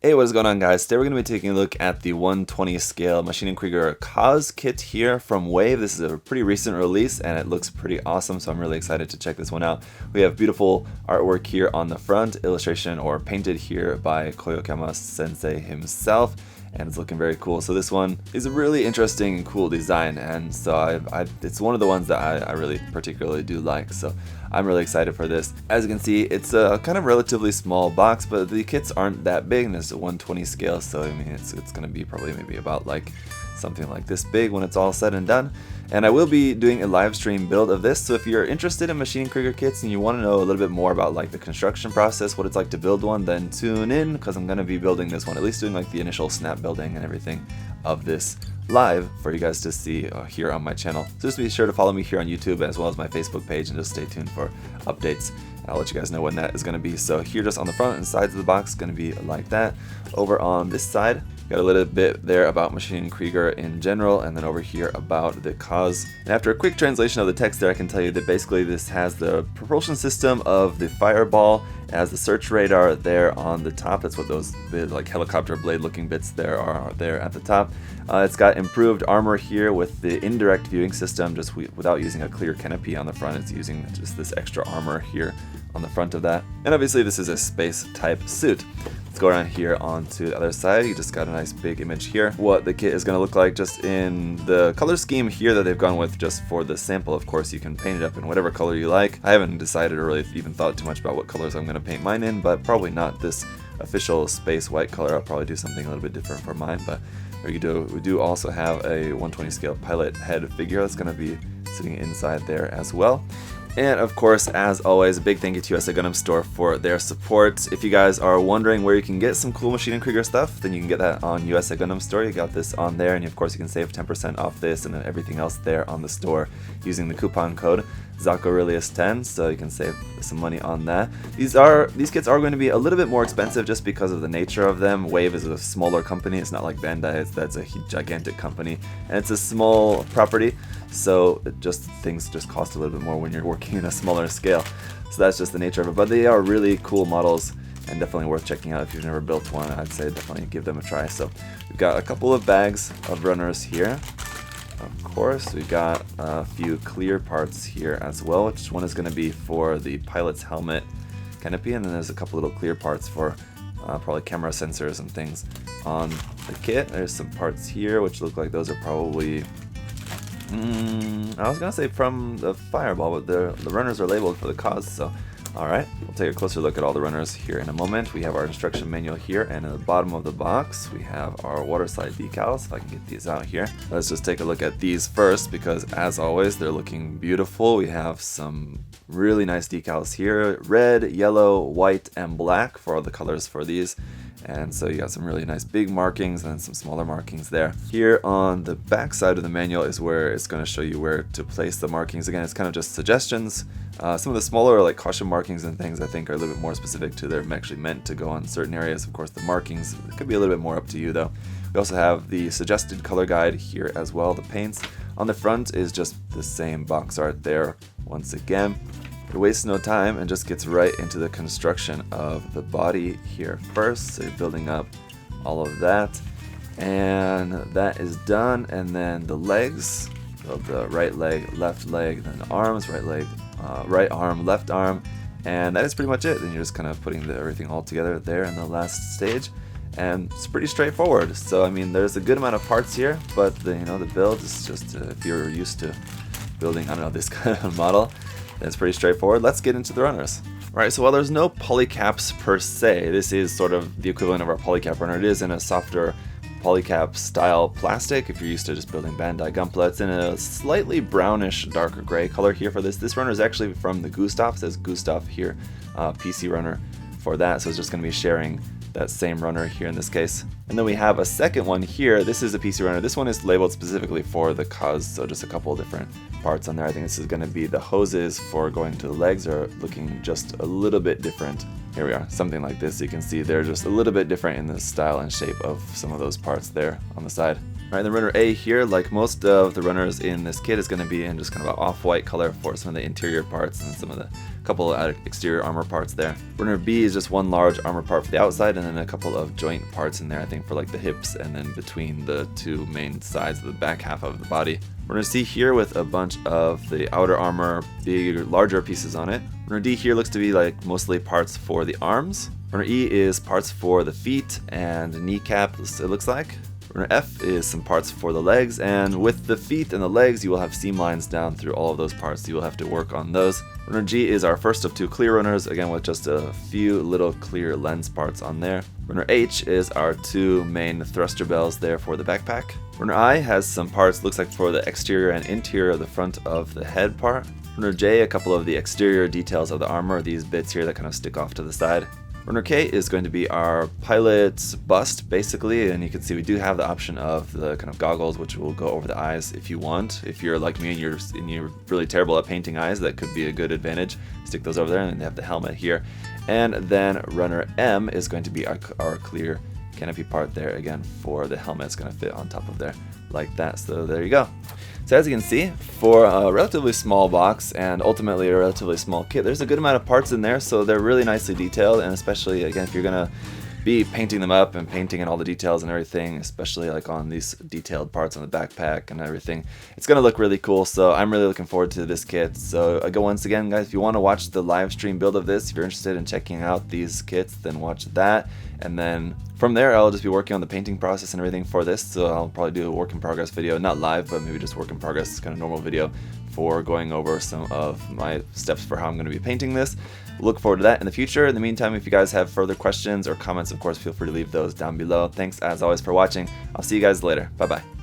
Hey, what is going on, guys? Today we're going to be taking a look at the 120 scale Maschinen Krieger Kauz kit here from Wave. This is a pretty recent release and it looks pretty awesome, so I'm really excited to check this one out. We have beautiful artwork here on the front, illustration or painted here by Koyokama Sensei himself, and it's looking very cool. So this one is a really interesting and cool design, and so it's one of the ones that I really particularly do like, so I'm really excited for this. As you can see, it's a kind of relatively small box, but the kits aren't that big, and it's a 120 scale, so I mean it's going to be probably maybe about like something like this big when it's all said and done. And I will be doing a live stream build of this, so if you're interested in Maschinen Krieger kits and you want to know a little bit more about like the construction process, what it's like to build one, then tune in, because I'm going to be building this one, at least doing like the initial snap building and everything of this live for you guys to see here on my channel. So just be sure to follow me here on YouTube as well as my Facebook page, and just stay tuned for updates. I'll let you guys know when that is going to be. So here just on the front and sides of the box, going to be like that. Over on this side, got a little bit there about Maschinen Krieger in general, and then over here about the Kauz. And after a quick translation of the text there, I can tell you that basically this has the propulsion system of the Fireball, as the search radar there on the top. That's what those like helicopter blade looking bits there are there at the top. It's got improved armor here with the indirect viewing system, just without using a clear canopy on the front. It's using just this extra armor here on the front of that. And obviously this is a space type suit. Let's go around here onto the other side. You just got a nice big image here. What the kit is going to look like just in the color scheme here that they've gone with just for the sample. Of course, you can paint it up in whatever color you like. I haven't decided or really even thought too much about what colors I'm going to paint mine in, but probably not this official space white color. I'll probably do something a little bit different for mine, but we do also have a 120 scale pilot head figure that's going to be sitting inside there as well. And of course, as always, a big thank you to USA Gundam Store for their support. If you guys are wondering where you can get some cool Maschinen Krieger stuff, then you can get that on USA Gundam Store. You got this on there, and of course you can save 10% off this and then everything else there on the store using the coupon code ZakuAurelius10, so you can save some money on that. These kits are going to be a little bit more expensive just because of the nature of them. Wave is a smaller company. It's not like Bandai, that's a gigantic company, and it's a small property, so things just cost a little bit more when you're working in a smaller scale. So that's just the nature of it, but they are really cool models and definitely worth checking out. If you've never built one, I'd say definitely give them a try. So we've got a couple of bags of runners here. Of course, we got a few clear parts here as well, which one is going to be for the pilot's helmet canopy, and then there's a couple little clear parts for probably camera sensors and things on the kit. There's some parts here which look like those are probably I was gonna say from the Fireball, but the runners are labeled for the Kauz, so alright, we'll take a closer look at all the runners here in a moment. We have our instruction manual here, and at the bottom of the box we have our water slide decals, if I can get these out here. Let's just take a look at these first, because as always they're looking beautiful. We have some really nice decals here, red, yellow, white, and black for all the colors for these. And so you got some really nice big markings and some smaller markings there. Here on the back side of the manual is where it's going to show you where to place the markings. Again, it's kind of just suggestions. Some of the smaller like caution markings and things I think are a little bit more specific to they're actually meant to go on certain areas. Of course, the markings could be a little bit more up to you though. We also have the suggested color guide here as well, the paints. On the front is just the same box art there once again. It wastes no time and just gets right into the construction of the body here first. So you're building up all of that, and that is done. And then the legs, so the right leg, then the arms, right leg, right arm, left arm, and that is pretty much it. Then you're just kind of putting everything all together there in the last stage, and it's pretty straightforward. So I mean, there's a good amount of parts here, but the build is just if you're used to building, I don't know, this kind of model, it's pretty straightforward. Let's get into the runners. Alright, so while there's no polycaps per se, this is sort of the equivalent of our polycap runner. It is in a softer polycap style plastic if you're used to just building Bandai Gunpla. It's in a slightly brownish darker gray color here for this. This runner is actually from the Gustav. It says Gustav here, PC runner for that, so it's just going to be sharing that same runner here in this case. And then we have a second one here. This is a PC runner. This one is labeled specifically for the Kauz, so just a couple of different parts on there. I think this is going to be the hoses for going to the legs are looking just a little bit different. Here we are, something like this. You can see they're just a little bit different in the style and shape of some of those parts there on the side. Alright, the runner A here, like most of the runners in this kit, is going to be in just kind of an off-white color for some of the interior parts and some of the couple of exterior armor parts there. Runner B is just one large armor part for the outside and then a couple of joint parts in there, I think for like the hips and then between the two main sides of the back half of the body. Runner C here with a bunch of the outer armor, bigger, larger pieces on it. Runner D here looks to be like mostly parts for the arms. Runner E is parts for the feet and kneecap, it looks like. Runner F is some parts for the legs, and with the feet and the legs you will have seam lines down through all of those parts, so you will have to work on those. Runner G is our first of two clear runners, again with just a few little clear lens parts on there. Runner H is our two main thruster bells there for the backpack. Runner I has some parts, looks like for the exterior and interior of the front of the head part. Runner J, a couple of the exterior details of the armor, these bits here that kind of stick off to the side. Runner K is going to be our pilot's bust, basically, and you can see we do have the option of the kind of goggles, which will go over the eyes if you want. If you're like me and you're really terrible at painting eyes, that could be a good advantage. Stick those over there, and then they have the helmet here. And then Runner M is going to be our clear canopy part there, again, for the helmet. It's going to fit on top of there like that. So there you go. So as you can see, for a relatively small box and ultimately a relatively small kit, there's a good amount of parts in there, so they're really nicely detailed, and especially, again, if you're going to be painting them up and painting in all the details and everything, especially like on these detailed parts on the backpack and everything, it's going to look really cool. So I'm really looking forward to this kit. So once again, guys, if you want to watch the live stream build of this, if you're interested in checking out these kits, then watch that. And then from there, I'll just be working on the painting process and everything for this. So I'll probably do a work in progress video, not live, but maybe just work in progress, kind of normal video for going over some of my steps for how I'm going to be painting this. Look forward to that in the future. In the meantime, if you guys have further questions or comments, of course, feel free to leave those down below. Thanks as always for watching. I'll see you guys later. Bye bye.